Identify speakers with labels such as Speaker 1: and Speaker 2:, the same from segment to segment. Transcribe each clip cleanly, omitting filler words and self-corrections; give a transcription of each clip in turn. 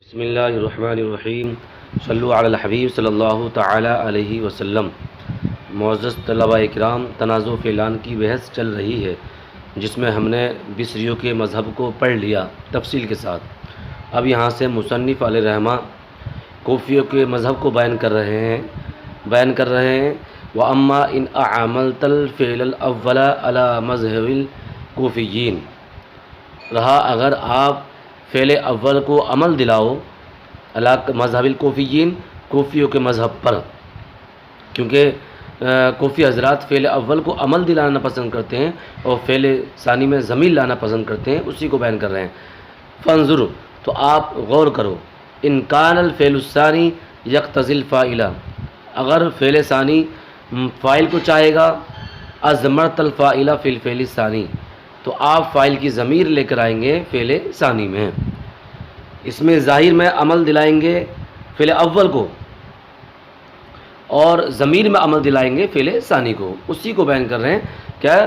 Speaker 1: بسم اللہ الرحمن الرحیم صلو علی الحبیب صلی اللہ تعالی علیہ وسلم۔ معزز طلباء اکرام، تنازع فعلان کی بحث چل رہی ہے جس میں ہم نے بصریوں کے مذہب کو پڑھ لیا تفصیل کے ساتھ۔ اب یہاں سے مصنف علیہ رحمہ کوفیوں کے مذہب کو بیان کر رہے ہیں وَأَمَّا إِنْ أَعْمَلْتَ الْفِعْلَ الْأَوَّلَ عَلَى مَذْهَبِ الْكُوفِيِّينَ، رہا اگر آپ فعل اول کو عمل دلاؤ علی مذہب الکوفیین، کوفیوں کے مذہب پر، کیونکہ کوفی حضرات فعل اول کو عمل دلانا پسند کرتے ہیں اور فعل ثانی میں ضمیر لانا پسند کرتے ہیں، اسی کو بیان کر رہے ہیں۔ فانظر، تو آپ غور کرو، ان کان الفعل الثانی یقتضی الفاعل، اگر فعل ثانی فاعل کو چاہے گا، ازمرت الفاعل فی الفعل الثانی، تو آپ فاعل کی ضمیر لے کر آئیں گے فعل ثانی میں، اس میں ظاہر میں عمل دلائیں گے فعل اول کو اور ضمیر میں عمل دلائیں گے فعل ثانی کو، اسی کو بیان کر رہے ہیں۔ کیا؟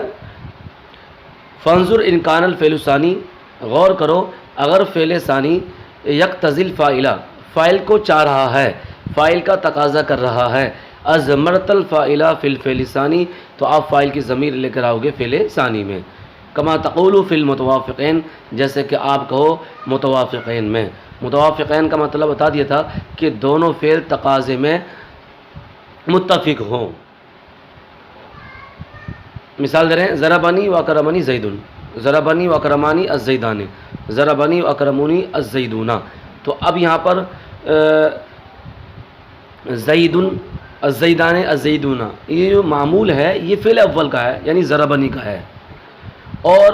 Speaker 1: فانظر ان کان الفعل الثانی، غور کرو اگر فعل ثانی یقتضی الفاعل، فاعل کو چاہ رہا ہے، فاعل کا تقاضا کر رہا ہے، ازمرت الفاعل فی الفعل الثانی، تو آپ فاعل کی ضمیر لے کر آؤ گے فعل ثانی میں۔ کما تقول فی المتوافقین، جیسے کہ آپ کہو متوافقین میں۔ متوافقین کا مطلب بتا دیا تھا کہ دونوں فعل تقاضے میں متفق ہوں۔ مثال دے رہے ہیں، ضربنی واکرمنی زید، ضربنی واکرمانی الزیدان، ضربنی واکرمونی الزیدون۔ تو اب یہاں پر زید، الزیدان، الزیدون، یہ جو معمول ہے یہ فعل اول کا ہے، یعنی ضربنی کا ہے، اور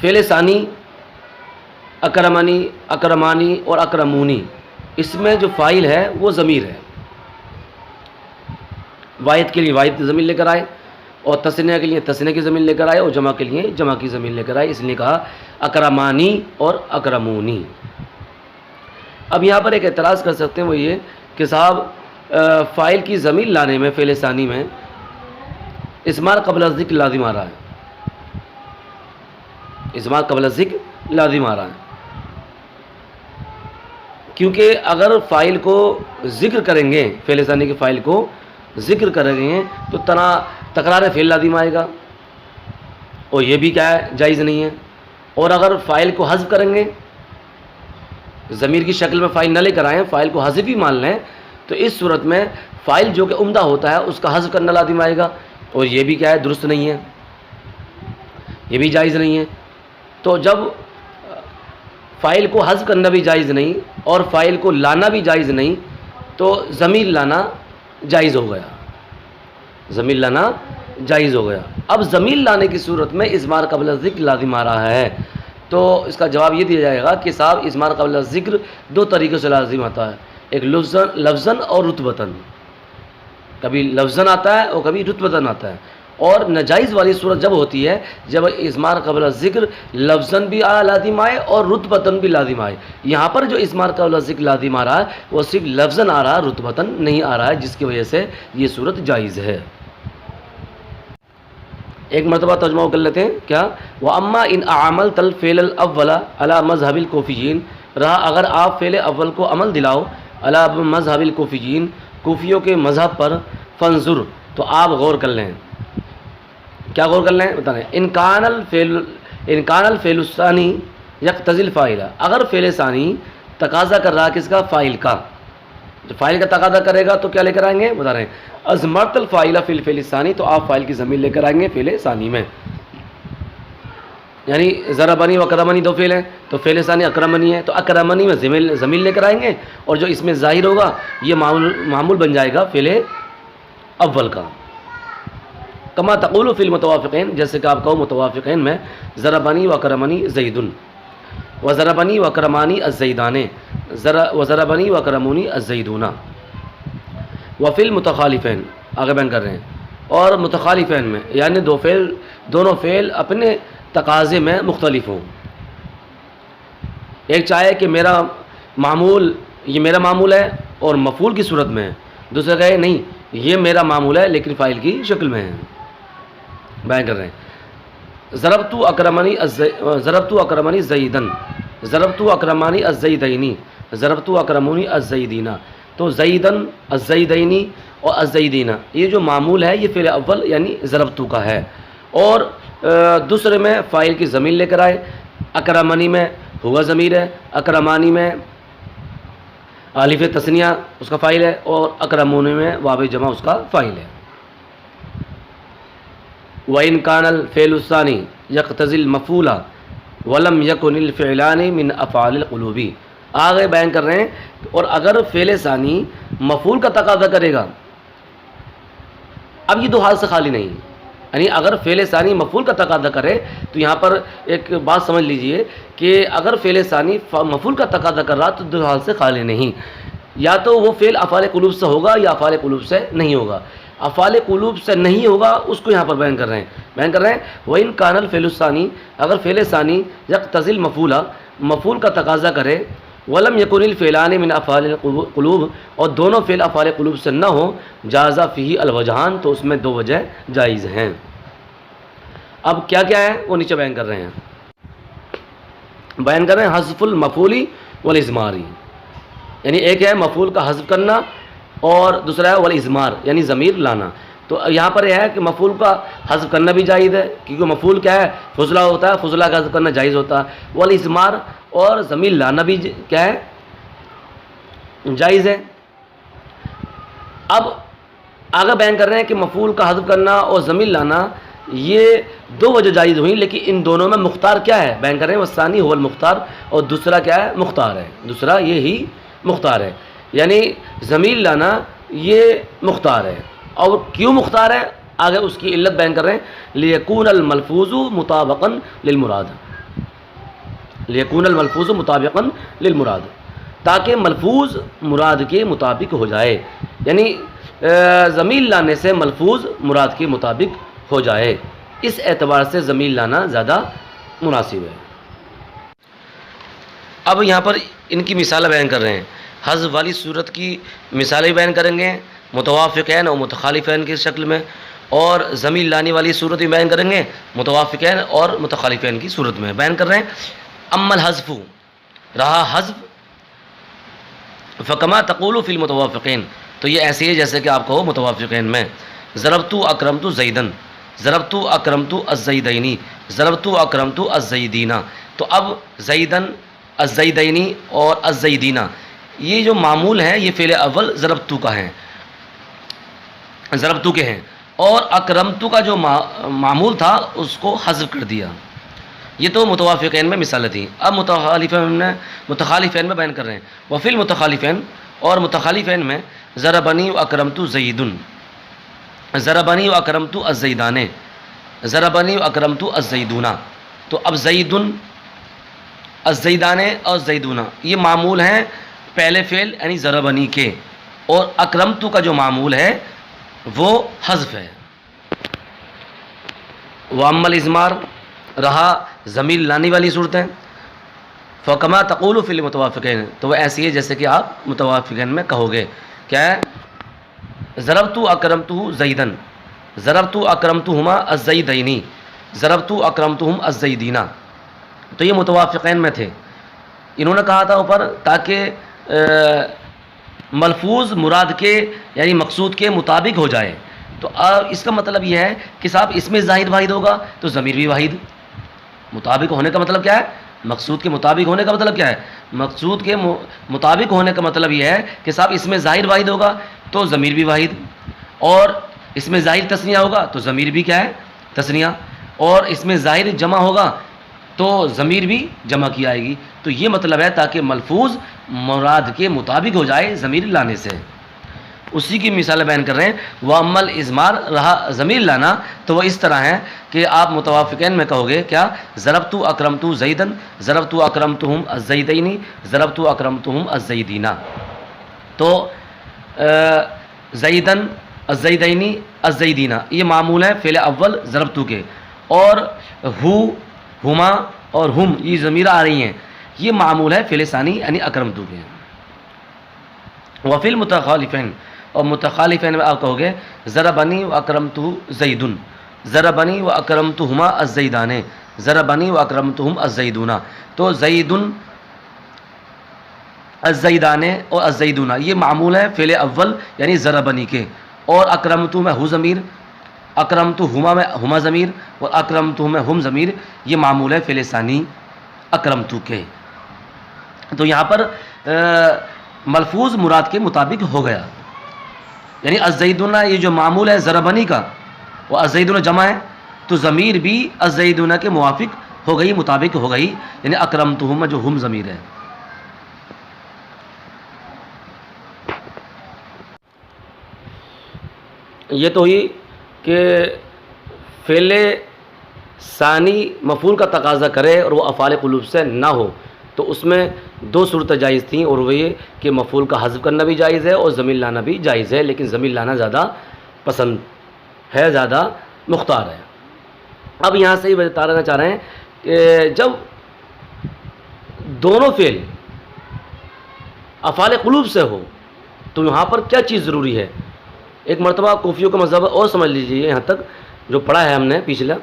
Speaker 1: فعل ثانی اکرمنی، اکرمانی اور اکرمونی، اس میں جو فاعل ہے وہ ضمیر ہے۔ واحد کے لیے واحد کی ضمیر لے کر آئے، اور تثنیہ کے لیے تثنیہ کی ضمیر لے کر آئے، اور جمع کے لیے جمع کی ضمیر لے کر آئے، اس لیے کہا اکرمانی اور اکرمونی۔ اب یہاں پر ایک اعتراض کر سکتے ہیں، وہ یہ کہ صاحب فاعل کی ضمیر لانے میں فعل ثانی میں اسمار قبل الذکر لازم آ رہا ہے، اسمار قبل الذکر لازم آ رہا ہے، کیونکہ اگر فاعل کو ذکر کریں گے، فعل ثانی کے فاعل کو ذکر کریں گے تو تکرار فعل لازم آئے گا، اور یہ بھی کیا ہے، جائز نہیں ہے۔ اور اگر فاعل کو حذف کریں گے، ضمیر کی شکل میں فاعل نہ لے کر آئیں، فاعل کو حذف ہی مان لیں، تو اس صورت میں فاعل جو کہ عمدہ ہوتا ہے اس کا حذف کرنا لازم آئے گا، اور یہ بھی کیا ہے، درست نہیں ہے، یہ بھی جائز نہیں ہے۔ تو جب فاعل کو حذف کرنا بھی جائز نہیں اور فاعل کو لانا بھی جائز نہیں، تو ضمیر لانا جائز ہو گیا، ضمیر لانا جائز ہو گیا۔ اب ضمیر لانے کی صورت میں اضمار قبل الذکر لازم آ رہا ہے، تو اس کا جواب یہ دیا جائے گا کہ صاحب اضمار قبل الذکر دو طریقوں سے لازم آتا ہے، ایک لفظاً اور رتبتاً، کبھی لفظاً آتا ہے اور کبھی رتبتاً آتا ہے۔ اور ناجائز والی صورت جب ہوتی ہے جب اضمار قبل الذکر لفظاً بھی لازم آئے اور رتبتاً بھی لازم آئے۔ یہاں پر جو اضمار قبل الذکر لازم آ رہا ہے وہ صرف لفظاً آ رہا ہے، رتبتاً نہیں آ رہا ہے، جس کی وجہ سے یہ صورت جائز ہے۔ ایک مرتبہ ترجمہ کر لیتے ہیں، کیا؟ وَأَمَّا إِنْ أَعْمَلْتَ الْفِعْلَ الْأَوَّلَ عَلَى مَذْهَبِ الْكُوفِيِّينَ، رہا اگر آپ فعل اول کو عمل دلاؤ علی مذہب الکوفیین، کوفیوں کے مذہب پر، فانظر، تو آپ غور کر لیں۔ کیا غور کر لیں؟ بتا رہے ہیں، ان کان الفعل الثانی یقتضی الفاعل، اگر فعل ثانی تقاضا کر رہا ہے کس کا؟ فاعل کا، جو فاعل کا تقاضا کرے گا تو کیا لے کر آئیں گے؟ بتا رہے ہیں، ازمرت الفاعل فی الفعل الثانی، تو آپ فاعل کی ضمیر لے کر آئیں گے فعل ثانی میں۔ یعنی ضربنی و اکرمنی دو فعل ہیں، تو فعل ثانی اکرمنی ہے، تو اکرمنی میں ضمیر لے کر آئیں گے، اور جو اس میں ظاہر ہوگا یہ معمول بن جائے گا فعل اول کا۔ کما تقول فی المتوافقین، جیسے کہ آپ کہو متوافقین میں، ضربنی و اکرمنی زید، و ضربنی و اکرمانی الزیدان، و ضربنی و اکرمونی الزیدون۔ وفی المتخالفین، آگے بیان کر رہے ہیں، اور متخالفین میں، یعنی دونوں فعل اپنے تقاضے میں مختلف ہوں۔ ایک چاہے کہ میرا معمول ہے اور مفعول کی صورت میں ہے، دوسرا کہے نہیں یہ میرا معمول ہے لیکن فاعل کی شکل میں ہے، بیان کر رہے ہیں۔ ضربت اکرمنی زیدن، ضربت اکرمانی الزیدینی، ضربت اکرمونی الزیدینا، تو زیدن الزیدینی اور الزیدینا یہ جو معمول ہے یہ فعل اول یعنی ضربت کا ہے، اور دوسرے میں فاعل کی ضمیر لے کر آئے، اکرمنی میں ہوا ضمیر ہے، اکرمانی میں الف تثنیہ اس کا فاعل ہے، اور اکرمونی میں واو جمع اس کا فاعل ہے۔ وَإِنْ كَانَ الْفِعْلُ الثَّانِي يَقْتَضِي الْمَفْعُولَ وَلَمْ يَكُنِ الْفِعْلَانِ مِنْ أَفْعَالِ الْقُلُوبِ، آگے بیان کر رہے ہیں، اور اگر فعل ثانی مفعول کا تقاضا کرے گا، اب یہ دو حال سے خالی نہیں، یعنی اگر فعل ثانی مفعول کا تقاضا کرے تو یہاں پر ایک بات سمجھ لیجئے کہ اگر فعل ثانی مفعول کا تقاضا کر رہا تو دو حال سے خالی نہیں، یا تو وہ فعل افعال قلوب سے ہوگا یا افعال قلوب سے نہیں ہوگا۔ افعال قلوب سے نہیں ہوگا اس کو یہاں پر بیان کر رہے ہیں وَإِنْ كَانَ الْفِعْلُ الثَّانِي، اگر فعل ثانی يَقْتَضِي الْمَفْعُولَ مفعول کا تقاضا کرے، وَلَمْ يَكُنِ الْفِعْلَانِ مِنْ أَفْعَالِ الْقُلُوبِ اور دونوں فعل افعال قلوب سے نہ ہو، جاز فیہ الوجہان تو اس میں دو وجہ جائز ہیں۔ اب کیا کیا ہے وہ نیچے بیان کر رہے ہیں حذف المفعول والازمار، یعنی ایک ہے مفعول کا حذف کرنا اور دوسرا ہے والازمار یعنی ضمیر لانا۔ تو یہاں پر یہ ہے کہ مفعول کا حذف کرنا بھی جائز ہے کیونکہ مفعول کیا ہے فضلہ ہوتا ہے، فضلہ کا حذف کرنا جائز ہوتا ہے، والازمار اور ضمیر لانا بھی کیا ہے جائز ہے۔ اب آگے بیان کر رہے ہیں کہ مفعول کا حذف کرنا اور ضمیر لانا یہ دو وجہ جائز ہوئیں، لیکن ان دونوں میں مختار کیا ہے بیان کر رہے ہیں، والثانی هو المختار، اور دوسرا کیا ہے مختار ہے، دوسرا یہی مختار ہے، یعنی ضمیر لانا یہ مختار ہے۔ اور کیوں مختار ہے آگے اس کی علت بیان کر رہے ہیں، لیکون الملفوظ مطابقا للمراد، لیکون الملفوظ مطابقا للمراد، تاکہ ملفوظ مراد کے مطابق ہو جائے، یعنی ضمیر لانے سے ملفوظ مراد کے مطابق ہو جائے، اس اعتبار سے ضمیر لانا زیادہ مناسب ہے۔ اب یہاں پر ان کی مثالیں بیان کر رہے ہیں، حذف والی صورت کی مثالیں بیان کریں گے متوافقین اور متخالفین کی شکل میں، اور ضمیر لانے والی صورت بھی بیان کریں گے متوافقین اور متخالفین کی صورت میں بیان کر رہے ہیں۔ اما الحذف، رہا حذف، فکما تقول فی المتوافقین، تو یہ ایسے ہی جیسے کہ آپ کہو متوافقین میں، ضربت اکرمت زیدن، ضربت اکرمت الزیدینی، ضربت اکرمت الزیدینا، تو اب زیدن الزیدینی اور الزیدینا یہ جو معمول ہیں یہ فعل اول ضربت کا ہیں، ضربت کے ہیں، اور اکرمت کا جو معمول تھا اس کو حذف کر دیا۔ یہ تو متوافقین میں مثالیں تھیں۔ اب متخالفین میں بیان کر رہے ہیں، وفی المتخالفین، اور متخالفین میں ضربنی و اکرمت زیدن، ضربنی و اکرمت الزیدان، ضربنی و اکرمت الزیدونا، تو اب زیدن الزیدان اور زیدونا یہ معمول ہیں پہلے فعل یعنی ضربنی کے، اور اکرمت کا جو معمول ہے وہ حذف ہے۔ واما الازمار، رہا ضمیر لانے والی صورتیں، فکما تقول فی المتوافقین، تو وہ ایسی ہے جیسے کہ آپ متوافقین میں کہو گے، کیا ہے ضربت اکرمتہ زیدن، ضربت اکرمتہما الزیدینی، ضربت اکرمتہم الزیدینا، تو یہ متوافقین میں تھے، انہوں نے کہا تھا اوپر تاکہ ملفوظ مراد کے یعنی مقصود کے مطابق ہو جائے، تو اس کا مطلب یہ ہے کہ صاحب اس میں زاہد واحد ہوگا تو ضمیر بھی واحد، مطابق ہونے کا مطلب کیا ہے، مقصود کے مطابق ہونے کا مطلب کیا ہے، مقصود کے مطابق ہونے کا مطلب یہ ہے کہ صاحب اس میں ظاہر واحد ہوگا تو ضمیر بھی واحد، اور اس میں ظاہر تثنیہ ہوگا تو ضمیر بھی کیا ہے تثنیہ، اور اس میں ظاہر جمع ہوگا تو ضمیر بھی جمع کی آئے گی، تو یہ مطلب ہے تاکہ ملفوظ مراد کے مطابق ہو جائے ضمیر لانے سے، اسی کی مثال بیان کر رہے ہیں۔ وَأَمَّا الْإِزْمَارُ، رہا ضمیر لانا تو وہ اس طرح ہے کہ آپ متوافقین میں کہو گے کیا، ضربت اکرمت زیدن، ضربت اکرمتہم الزیدینی، ضربت اکرمتہم الزیدینا، تو زیدن الزیدینی الزیدینا یہ معمول ہے فعل اول ضربت کے، اور ہو، ہما اور ہم یہ ضمیر آ رہی ہیں یہ معمول ہے فعل ثانی یعنی اکرمت کے۔ وفی المتخالفین، اور متخالفین میں آپ کہو گے ضربنی و اکرمتہ زیدن، ضربنی و اکرمتہما الزیدان، ضربنی و اکرمتہم الزیدونا، تو زیدن الزیدان اور الزیدون یہ معمول ہے فعل اول یعنی ضربنی کے، اور اکرمتو میں ہو ضمیر، اکرمتہما میں ہما ضمیر، اور اکرمتہ میں ہم ضمیر، یہ معمول ہے فعل ثانی اکرمتو کے۔ تو یہاں پر ملفوظ مراد کے مطابق ہو گیا، یعنی الزیدون یہ جو معمول ہے ضربنی کا، وہ الزیدون جمع ہے تو ضمیر بھی الزیدون کے موافق ہو گئی، مطابق ہو گئی، یعنی اکرمتہما جو ہم ضمیر ہے۔ یہ تو ہوئی کہ فعل ثانی مفعول کا تقاضا کرے اور وہ افعال قلوب سے نہ ہو، تو اس میں دو صورتیں جائز تھیں، اور وہ یہ کہ مفعول کا حذف کرنا بھی جائز ہے اور ضمیر لانا بھی جائز ہے، لیکن ضمیر لانا زیادہ پسند ہے، زیادہ مختار ہے۔ اب یہاں سے یہ بتانا چاہ رہے ہیں کہ جب دونوں فعل افعال قلوب سے ہو تو یہاں پر کیا چیز ضروری ہے۔ ایک مرتبہ کوفیوں کا مذہب اور سمجھ لیجیے، یہاں تک جو پڑھا ہے ہم نے پچھلا،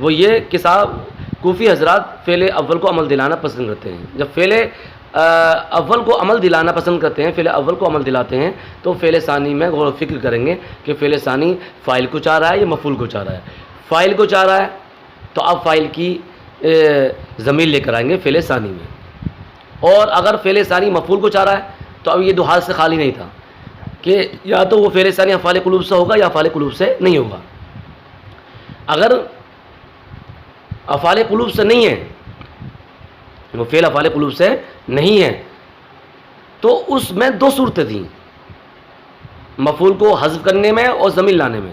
Speaker 1: وہ یہ کہ صاحب کوفی حضرات فعل اول کو عمل دلانا پسند کرتے ہیں۔ جب فعل اول کو عمل دلانا پسند کرتے ہیں، فعل اول کو عمل دلاتے ہیں، تو فعل ثانی میں غور و فکر کریں گے کہ فعل ثانی فاعل کو چاہ رہا ہے یا مفعول کو چاہ رہا ہے۔ فاعل کو چاہ رہا ہے تو اب فاعل کی ضمیر لے کر آئیں گے فعل ثانی میں، اور اگر فعل ثانی مفعول کو چاہ رہا ہے تو اب یہ دو حال سے خالی نہیں تھا کہ یا تو وہ فعل ثانی افعال قلوب سے ہوگا یا افعال قلوب سے نہیں ہوگا۔ اگر افعال قلوب سے نہیں ہے، وہ فعل افعال قلوب سے نہیں ہے، تو اس میں دو صورتیں تھیں، مفعول کو حذف کرنے میں اور ضمیر لانے میں۔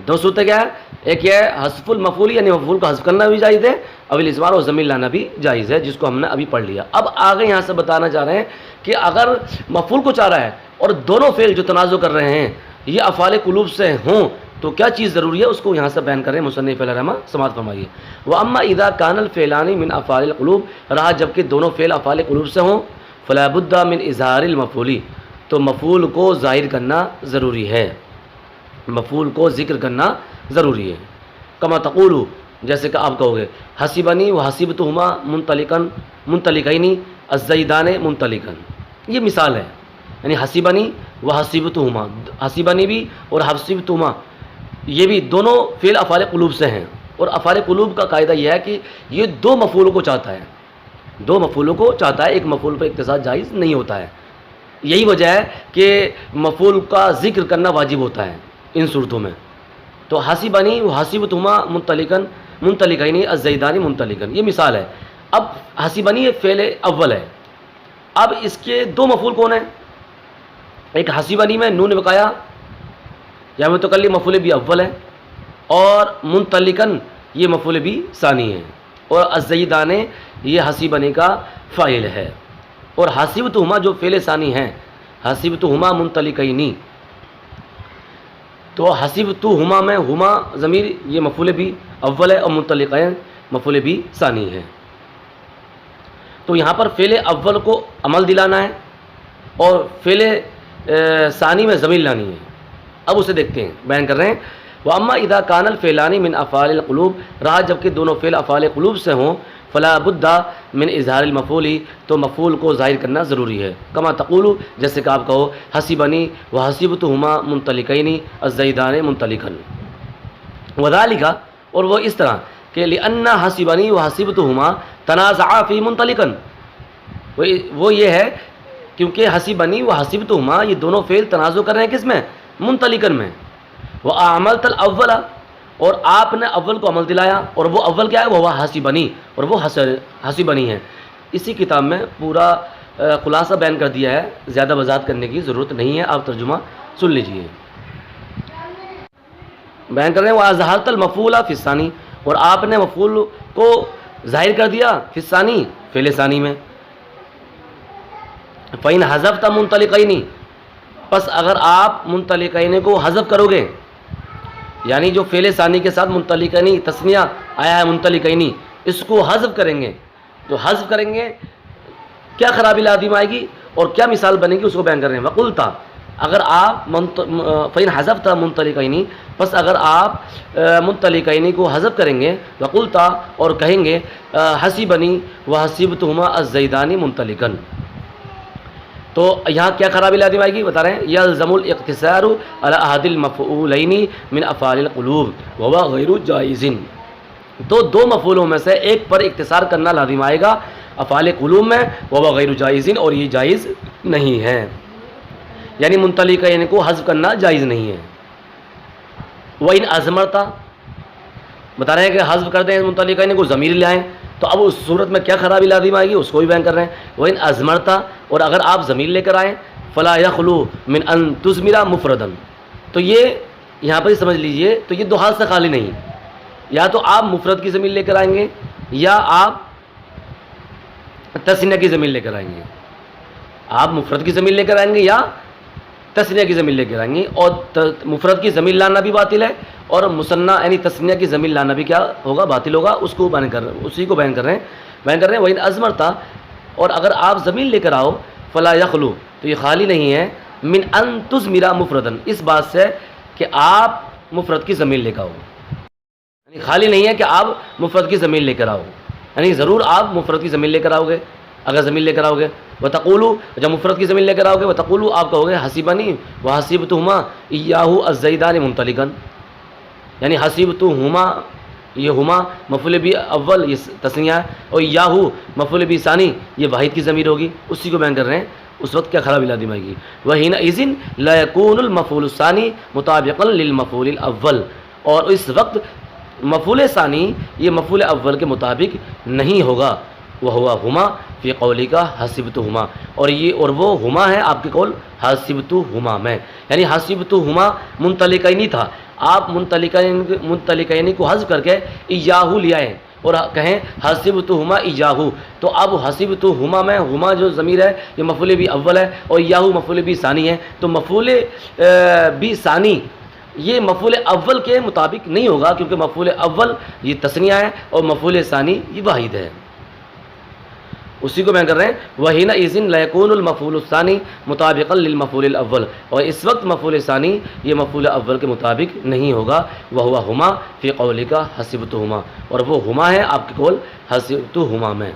Speaker 1: دو صورتیں کیا ہے؟ ایک یہ ہے حذف المفعول، یعنی مفعول کو حذف کرنا بھی جائز ہے، اول اضمار اور ضمیر لانا بھی جائز ہے، جس کو ہم نے ابھی پڑھ لیا۔ اب آگے یہاں سے بتانا چاہ رہے ہیں کہ اگر مفعول کو چاہ رہا ہے اور دونوں فعل جو تنازع کر رہے ہیں یہ افعال قلوب سے ہوں تو کیا چیز ضروری ہے، اس کو یہاں سے بیان کر رہے ہیں مصنف علیہ رحمہ، سماعت فرمائیے۔ وَأَمَّا إِذَا كَانَ الْفِعْلَانِ مِنْ أَفْعَالِ الْقُلُوبِ، رہا جب کہ دونوں فعل افعال قلوب سے ہوں، فَلَا بُدَّ مِنْ إِظْهَارِ الْمَفْعُولِ، تو مفعول کو ظاہر کرنا ضروری ہے، مفعول کو ذکر کرنا ضروری ہے۔ کما تقول، جیسے کہ آپ کہو گے حسبنی و حسبتہما منطلقاً منطلقین الزیدان منطلقاً، یہ مثال ہے، یعنی حسبنی و حسبتہما، حسبنی بھی اور حسبتہما یہ بھی دونوں فعل افعال قلوب سے ہیں، اور افعال قلوب کا قاعدہ یہ ہے کہ یہ دو مفعولوں کو چاہتا ہے، دو مفعولوں کو چاہتا ہے، ایک مفعول پر اقتصار جائز نہیں ہوتا ہے۔ یہی وجہ ہے کہ مفعول کا ذکر کرنا واجب ہوتا ہے ان صورتوں میں۔ تو حسبنی و حسبتہما منطلقاً منطلقین الزیدان منطلقاً، یہ مثال ہے۔ اب حسبنی فعل اول ہے، اب اس کے دو مفعول کون ہیں؟ ایک حسبنی میں نون وقایا یا متکلم مفعول بھی اول ہے، اور منطلقاً یہ مفعول بھی ثانی ہے، اور الزیدان یہ حسبنی کا فاعل ہے، اور حسبتہما جو فعل ثانی ہیں، حسبتہما منطلقین، تو حسبتہما میں ہما ضمیر یہ مفعول بھی اول ہے اور منطلقین مفعول بھی ثانی ہے۔ تو یہاں پر فعل اول کو عمل دلانا ہے اور فعل ثانی میں ضمیر لانی ہے۔ اب اسے دیکھتے ہیں، بیان کر رہے ہیں۔ وَأَمَّا إِذَا كَانَ الْفِعْلَانِ مِنْ أَفْعَالِ الْقُلُوبِ، رہا جب کہ دونوں فعل افعال قلوب سے ہوں، فلا بد من اظہار المفعول، تو مفعول کو ظاہر کرنا ضروری ہے۔ کما تقول، جیسے کہ آپ کہو حسبنی و حسبتہما منطلقین الزیدان منطلقاً، وذالک، اور وہ اس طرح کہ لأن حسبنی و حسبتہما تنازعا فی منطلقاً، وہ یہ ہے کیونکہ حسبنی و حسبتہما یہ دونوں فعل تنازع کر رہے ہیں کس میں؟ منطلقاً میں۔ وَأَعْمَلْتَ الْأَوَّلَ، اور آپ نے اول کو عمل دلایا، اور وہ اول کیا ہے؟ وہ حسبنی، اور وہ حسبنی ہے۔ اسی کتاب میں پورا خلاصہ بیان کر دیا ہے، زیادہ وضاحت کرنے کی ضرورت نہیں ہے، آپ ترجمہ سن لیجئے۔ بیان کر رہے ہیں وَأَظْهَرْتَ الْمَفْعُولَ فِي الثَّانِي، اور آپ نے مفعول کو ظاہر کر دیا فی الثانی، فعل ثانی میں۔ فَإِنْ حَذَفْتَ مُنطَلِقَيْنِ، پس اگر آپ منطلقین کو حذف کرو گے، یعنی جو فعل ثانی کے ساتھ منطلقین تسنیہ آیا ہے منطلقین، اس کو حذف کریں گے، تو حذف کریں گے کیا خرابی لازم آئے گی اور کیا مثال بنے گی، اس کو بیان کر رہے ہیں۔ وَقُلْتَ، اگر آپ فَإِنْ حَذَفْتَ مُنطَلِقَيْنِ، پس اگر آپ منطلقین کو حذف کریں گے، وَقُلْتَ، اور کہیں گے حسبنی وحسبتہما الزیدان منطلقاً، تو یہاں کیا خرابی لازم آئے گی بتا رہے ہیں، یلزم الاقتصار علی احد المفعولین من افعال القلوب وهو غیر جائز، تو دو مفعولوں میں سے ایک پر اقتصار کرنا لازم آئے گا افعال قلوب میں، وهو غیر جائز، اور یہ جائز نہیں ہے، یعنی منطلقین کو حذف کرنا جائز نہیں ہے۔ وَإِنْ أَزْمَرْتَ بتا رہے ہیں کہ حذف کر دیں منطلقین کو، ضمیر لے آئیں، تو اب اس صورت میں کیا خرابی لازم آئے گی اس کو بھی بیان کر رہے ہیں۔ وَإِنْ أَزْمَرْتَ، اور اگر آپ ضمیر لے کر آئیں، فَلَا يَخْلُو مِنْ أَن تُزْمِرَ مُفْرَدًا، تو یہ یہاں پر ہی سمجھ لیجئے، تو یہ دو حال سے خالی نہیں، یا تو آپ مفرد کی ضمیر لے کر آئیں گے یا آپ تثنیہ کی ضمیر لے کر آئیں گے، آپ مفرد کی ضمیر لے کر آئیں گے یا تثنیہ کی ضمیر لے کر آئیں گے، اور مفرد کی ضمیر لانا بھی باطل ہے اور مثنی یعنی تثنیہ کی ضمیر لانا بھی کیا ہوگا، باطل ہوگا، اس کو بیان کر رہے ہیں، اسی کو بیان کر رہے ہیں۔ وَإِنْ أَزْمَرْتَ، اور اگر آپ ضمیر لے کر آؤ، فَلَا يَخْلُو، تو یہ خالی نہیں ہے، مِنْ أَن تُزْمِرَ مُفْرَدًا، اس بات سے کہ آپ مفرد کی ضمیر لے کر آؤ، یعنی خالی نہیں ہے کہ آپ مفرد کی ضمیر لے کر آؤ، یعنی ضرور آپ مفرد کی ضمیر لے کر آؤ گے، اگر ضمیر لے کر آؤ گے، وَتَقُولُوا، جب مفرد کی ضمیر لے کر آؤ گے، وَتَقُولُوا، آپ کہو گے حَسِبَنِي وَحَسِبْتُهُمَا إِيَّاهُ الزَّيْدَانِ مُنطَلِقًا، یعنی حَسِبْتُهُمَا، یہ ہما مفعول بھی اول یہ تثنیہ ہے، اور یاہو مفعول بھی ثانی یہ واحد کی ضمیر ہوگی، اسی کو بیان کر رہے ہیں، اس وقت کیا خرابی لازم آئے گی، وَحِينَئِذٍ لَا يَكُونُ الْمَفْعُولُ الثَّانِي مُطَابِقًا لِلْمَفْعُولِ الْأَوَّلِ، اور اس وقت مفعول ثانی یہ مفعول اول کے مطابق نہیں ہوگا، وَهُوَ ہما فی قولی کا حسبتہما، اور وہ ہما ہے آپ کے قول حسبتہما میں، یعنی حسبتہما منطلقین تھا، آپ منطلقین کو حذف کر کے ایاہو لے آئیں اور کہیں حسبتہما ایاہو، تو اب حسبتہما میں ہما جو ضمیر ہے یہ مفعول بھی اول ہے اور یاہو مفعول بھی ثانی ہے، تو مفعول بھی ثانی یہ مفعول اول کے مطابق نہیں ہوگا، کیونکہ مفعول اول یہ تثنیہ ہے اور مفعول ثانی یہ واحد ہے، اسی کو بیان کر رہے ہیں، وَحِينَئِذٍ لَا يَكُونُ الْمَفْعُولُ الثَّانِي مُطَابِقًا لِلْمَفْعُولِ الْأَوَّلِ، اور اس وقت مفعول ثانی یہ مفعول اول کے مطابق نہیں ہوگا، وَهُوَ ہما فی قولی کا حسبتہما، اور وہ ہما ہے آپ کے قول حسبتہما میں،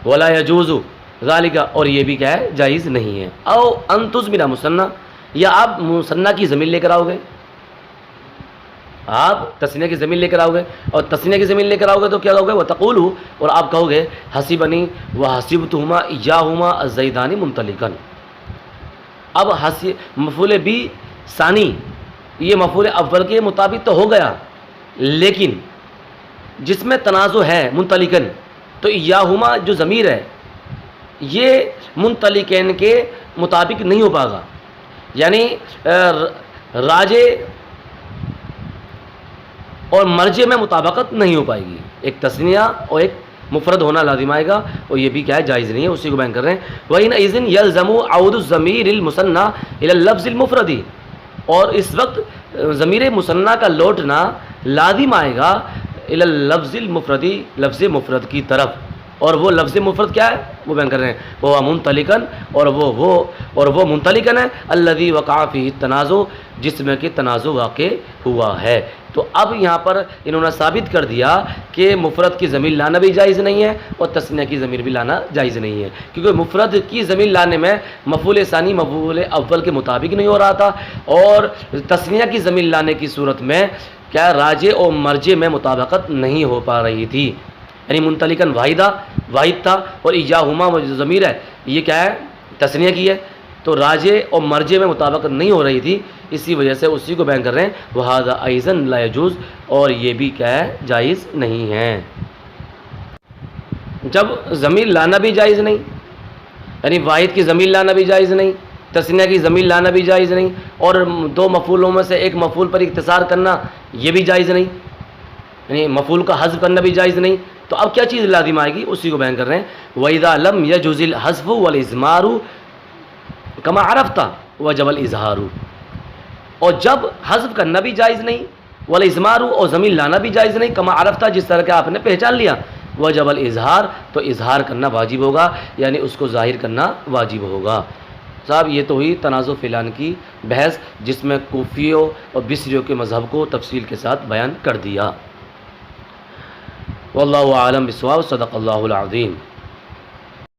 Speaker 1: وَلَا يَجُوزُ ذَلِكَ، اور یہ بھی کیا ہے جائز نہیں ہے، او ان تُزْمِرَ مُثَنَّى، یا آپ مثنیٰ کی ضمیر لے کر آؤ گے، آپ تثنیہ کی ضمیر لے کر آؤ گے، اور تثنیہ کی ضمیر لے کر آؤ گے تو کیا کہو گے، وَتَقُولُوا، اور آپ کہو گے حَسِبَنِي وَحَسِبْتُهُمَا إِيَّاهُمَا الزَّيْدَانِ مُنطَلِقًا، اب مفعول بھی ثانی یہ مفعول اول کے مطابق تو ہو گیا، لیکن جس میں تنازع ہے منطلقاً، تو ایاہما جو ضمیر ہے یہ منطلقین کے مطابق نہیں ہو پائے گا، یعنی راجے اور مرجے میں مطابقت نہیں ہو پائے گی، ایک تثنیہ اور ایک مفرد ہونا لازم آئے گا، اور یہ بھی کیا ہے جائز نہیں ہے، اسی کو بیان کر رہے ہیں، وَحِينَئِذٍ يَلْزَمُ عَوْدُ الضَّمِيرِ الْمُثَنَّى إِلَى اللَّفْظِ الْمُفْرَدِ، اور اس وقت ضمیر مثنیٰ کا لوٹنا لازم آئے گا إِلَى اللَّفْظِ الْمُفْرَدِ، لفظ مفرد کی طرف، اور وہ لفظ مفرد کیا ہے وہ بیان کر رہے ہیں، وہ منطلقاً، اور وہ منطلقاً ہے الذي وقع فيه التنازع، جس میں کہ تنازع واقع ہوا ہے، تو اب یہاں پر انہوں نے ثابت کر دیا کہ مفرد کی ضمیر لانا بھی جائز نہیں ہے اور تثنیہ کی ضمیر بھی لانا جائز نہیں ہے، کیونکہ مفرد کی ضمیر لانے میں مفعول ثانی مفعول اول کے مطابق نہیں ہو رہا تھا، اور تثنیہ کی ضمیر لانے کی صورت میں کیا راجے اور مرجے میں مطابقت نہیں ہو پا رہی تھی، یعنی منطلقاً واحد تھا، اور ایاہما جو ضمیر ہے یہ کیا ہے تثنیہ کی ہے، تو راجے اور مرجے میں مطابقت نہیں ہو رہی تھی، اسی وجہ سے اسی کو بیان کر رہے ہیں، وَهَذَا أَيْضًا لَا يَجُوزُ، اور یہ بھی کیا ہے جائز نہیں ہے، جب ضمیر لانا بھی جائز نہیں، یعنی واحد کی ضمیر لانا بھی جائز نہیں، تثنیہ کی ضمیر لانا بھی جائز نہیں، اور دو مفعولوں میں سے ایک مفعول پر اختصار کرنا یہ بھی جائز نہیں، یعنی مفعول کا حذف کرنا بھی جائز نہیں، تو اب کیا چیز لازم آئے گی اسی کو بیان کر رہے ہیں، وَإِذَا لَمْ يَجُزِ الْحَذْفُ وَالْإِضْمَارُ كَمَا عَرَفْتَ وَجَبَ الْإِظْهَارُ، اور جب حذف کرنا بھی جائز نہیں، وَالْإِضْمَارُ، اور ضمیر لانا بھی جائز نہیں، كَمَا عَرَفْتَ، جس طرح کہ آپ نے پہچان لیا، وَجَبَ الْإِظْهَارُ، تو اظہار کرنا واجب ہوگا، یعنی اس کو ظاہر کرنا واجب ہوگا۔ صاحب یہ تو ہوئی تنازع فی الآن کی بحث، جس میں کوفیوں اور بصریوں کے مذہب کو تفصیل کے ساتھ بیان کر دیا۔ واللہ اعلم بالصواب، صدق اللہ العظیم۔